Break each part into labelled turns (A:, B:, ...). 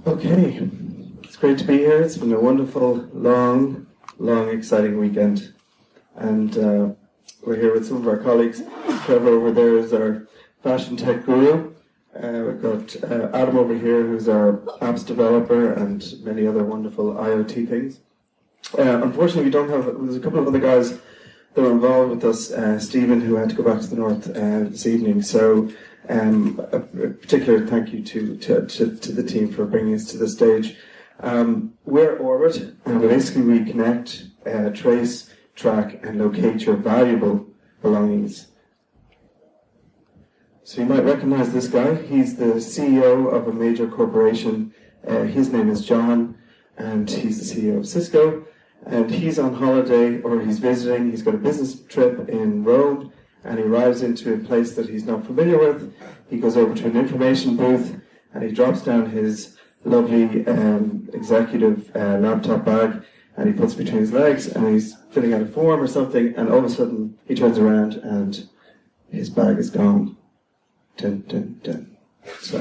A: Okay, it's great to be here. It's been a wonderful, long, exciting weekend. And we're here with some of our colleagues. Trevor over there is our fashion tech guru. We've got Adam over here, who's our apps developer and many other wonderful IoT things. Unfortunately, we don't have, there's a couple of other guys that were involved with us. Stephen, who had to go back to the north this evening. So a particular thank you to the team for bringing us to this stage. We're Orbit, and basically we connect, trace, track, and locate your valuable belongings. So you might recognize this guy. He's the CEO of a major corporation. His name is John, and he's the CEO of Cisco. And he's on holiday, or he's visiting. He's got a business trip in Rome, and he arrives into a place that he's not familiar with. He goes over to an information booth, and he drops down his lovely executive laptop bag, and he puts it between his legs, and he's filling out a form or something, and all of a sudden he turns around, and his bag is gone. Dun, dun, dun. So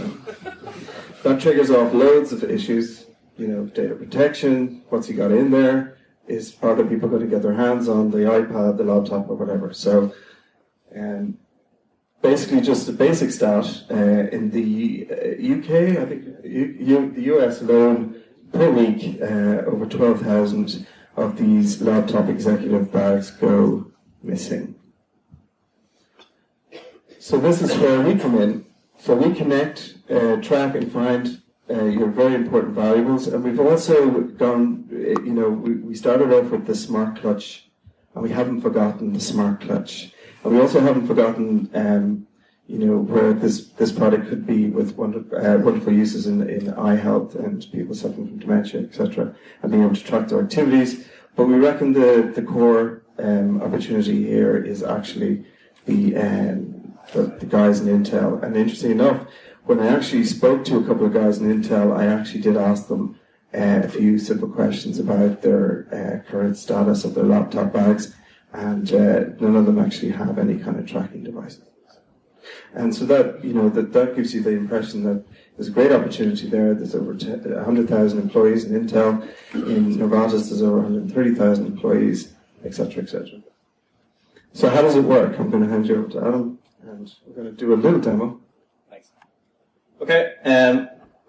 A: that triggers off loads of issues, data protection, what's he got in there, is other people going to get their hands on the iPad, the laptop, or whatever. So basically just a basic stat, in the UK, I think the US alone, per week, over 12,000 of these laptop executive bags go missing. So this is where we come in. So we connect, track and find your very important valuables. And we've also gone, we started off with the smart clutch, and we haven't forgotten the smart clutch. And we also haven't forgotten, where this product could be with wonderful uses in eye health and people suffering from dementia, etc., and being able to track their activities. But we reckon the core opportunity here is actually the guys in Intel. And interesting enough, when I actually spoke to a couple of guys in Intel, I actually did ask them a few simple questions about their current status of their laptop bags, and none of them actually have any kind of tracking devices. And so that that gives you the impression that there's a great opportunity there. There's over 100,000 employees in Intel. In Novartis, there's over 130,000 employees, etc., etc. So how does it work? I'm going to hand you over to Adam, and we're going to do a little demo.
B: Thanks. Okay,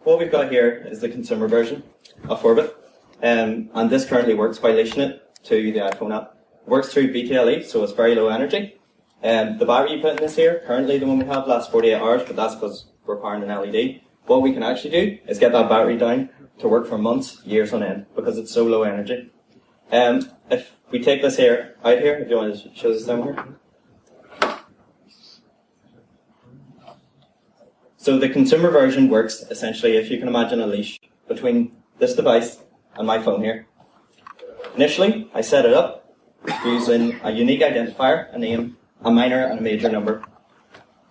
B: what we've got here is the consumer version of Orbit, and this currently works by leashing it to the iPhone app. It works through BTLE, so it's very low energy. The battery you put in this here, currently the one we have lasts 48 hours, but that's because we're powering an LED. What we can actually do is get that battery down to work for months, years on end, because it's so low energy. If we take this here out here, if you want to show this down here. So the consumer version works essentially, if you can imagine a leash between this device and my phone here. Initially, I set it up using a unique identifier, a name, a minor and a major number.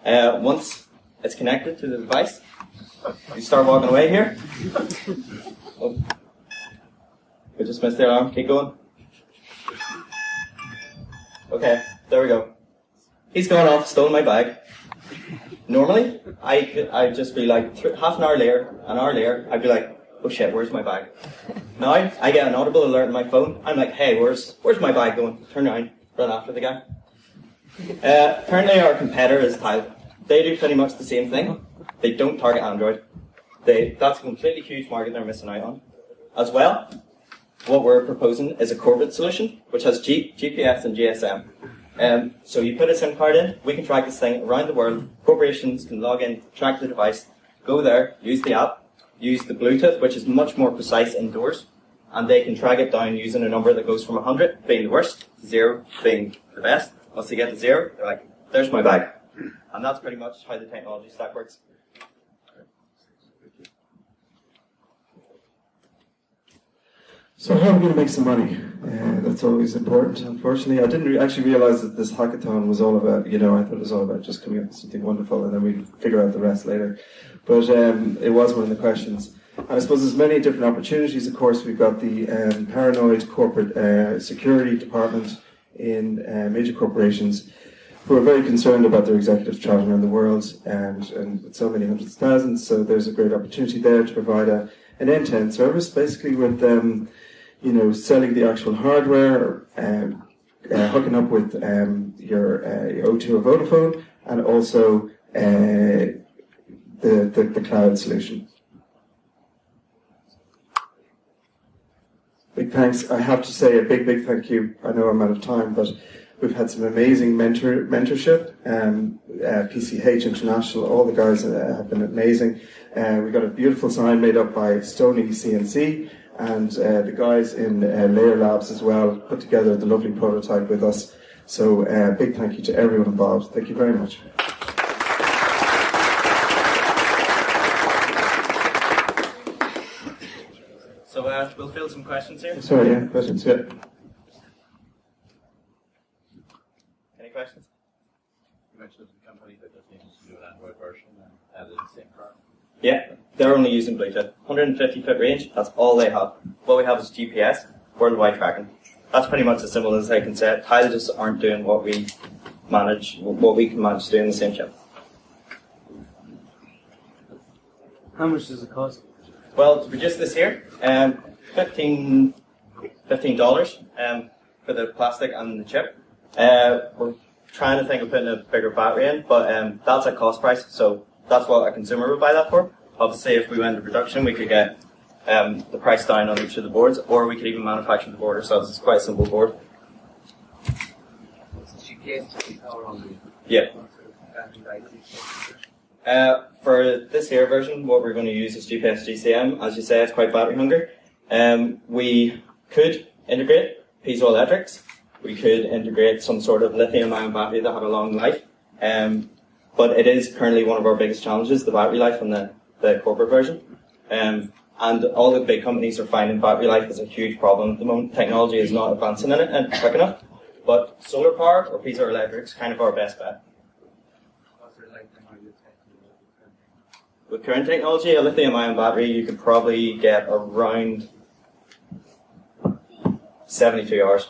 B: Once it's connected to the device, you start walking away here. Oh. We just missed the alarm. Keep going. Okay, there we go. He's gone off, stolen my bag. Normally, I'd just be like, half an hour later, I'd be like, oh shit, where's my bag? Now, I get an audible alert on my phone. I'm like, hey, where's my bag going? Turn around, run after the guy. Currently, our competitor is Tile. They do pretty much the same thing. They don't target Android. That's a completely huge market they're missing out on. As well, what we're proposing is a Corbett solution, which has GPS and GSM. So you put a SIM card in, we can track this thing around the world. Corporations can log in, track the device, go there, use the app, use the Bluetooth, which is much more precise indoors, and they can track it down using a number that goes from 100 being the worst, to 0 being the best. Once they get to 0, they're like, there's my bag. And that's pretty much how the technology stack works.
A: So how are we going to make some money? That's always important. Unfortunately, I didn't actually realize that this hackathon was all about, I thought it was all about just coming up with something wonderful and then we'd figure out the rest later. But it was one of the questions. And I suppose there's many different opportunities. Of course, we've got the paranoid corporate security department in major corporations who are very concerned about their executives traveling around the world and with so many hundreds of thousands. So there's a great opportunity there to provide a an end-to-end service, basically with selling the actual hardware, hooking up with your O2 or Vodafone, and also the cloud solution. Big thanks. I have to say a big thank you. I know I'm out of time, but we've had some amazing mentorship. PCH International, all the guys have been amazing. We got a beautiful sign made up by Stony CNC, and the guys in Layer Labs as well put together the lovely prototype with us. So big thank you to everyone involved. Thank you very much.
B: So we'll field some questions here.
A: Sorry, yeah, questions, yeah.
B: Any questions?
C: You mentioned a company that just needs to do an Android version and add it in the same car.
B: Yeah, they're only using Bluetooth. 150-foot range, that's all they have. What we have is GPS, worldwide tracking. That's pretty much as simple as I can say it. Tile just aren't doing what we can manage to do in the same chip.
D: How much does it cost?
B: Well, to produce this here, $15 for the plastic and the chip. We're trying to think of putting a bigger battery in, but that's at cost price, so that's what a consumer would buy that for. Obviously, if we went to production, we could get the price down on each of the boards, or we could even manufacture the board ourselves. It's quite a simple board. Yeah. For this here version, what we're going to use is GPS GCM. As you say, it's quite battery hungry. We could integrate piezoelectrics. We could integrate some sort of lithium-ion battery that had a long life. But it is currently one of our biggest challenges, the battery life on the corporate version. And all the big companies are finding battery life is a huge problem at the moment. Technology is not advancing in it and quick enough. But solar power or piezoelectrics is kind of our best bet. With current technology, a lithium-ion battery, you could probably get around 72 hours.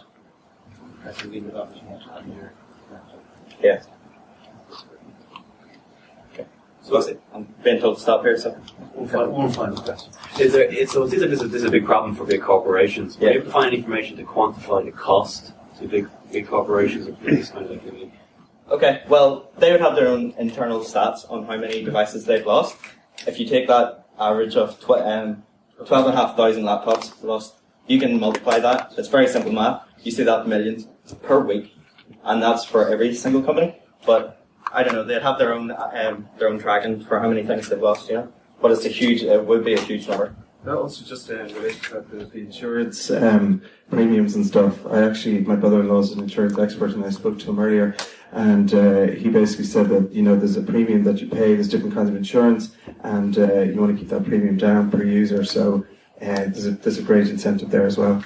B: Yeah. Okay. So I'm being told to stop here, so.
C: One final question. So it seems like this is a big problem for big corporations. Are you able to find information to quantify the cost to big corporations of this kind of activity?
B: Okay, well, they would have their own internal stats on how many devices they've lost. If you take that average of 12,500 laptops lost, you can multiply that. It's very simple math. You see that millions per week, and that's for every single company. But I don't know, they'd have their own tracking for how many things they've lost, you know. But it would be a huge number.
A: That also just in relation to the insurance premiums and stuff. My brother-in-law is an insurance expert, and I spoke to him earlier, and he basically said that there's a premium that you pay. There's different kinds of insurance, and you want to keep that premium down per user. So there's a great incentive there as well.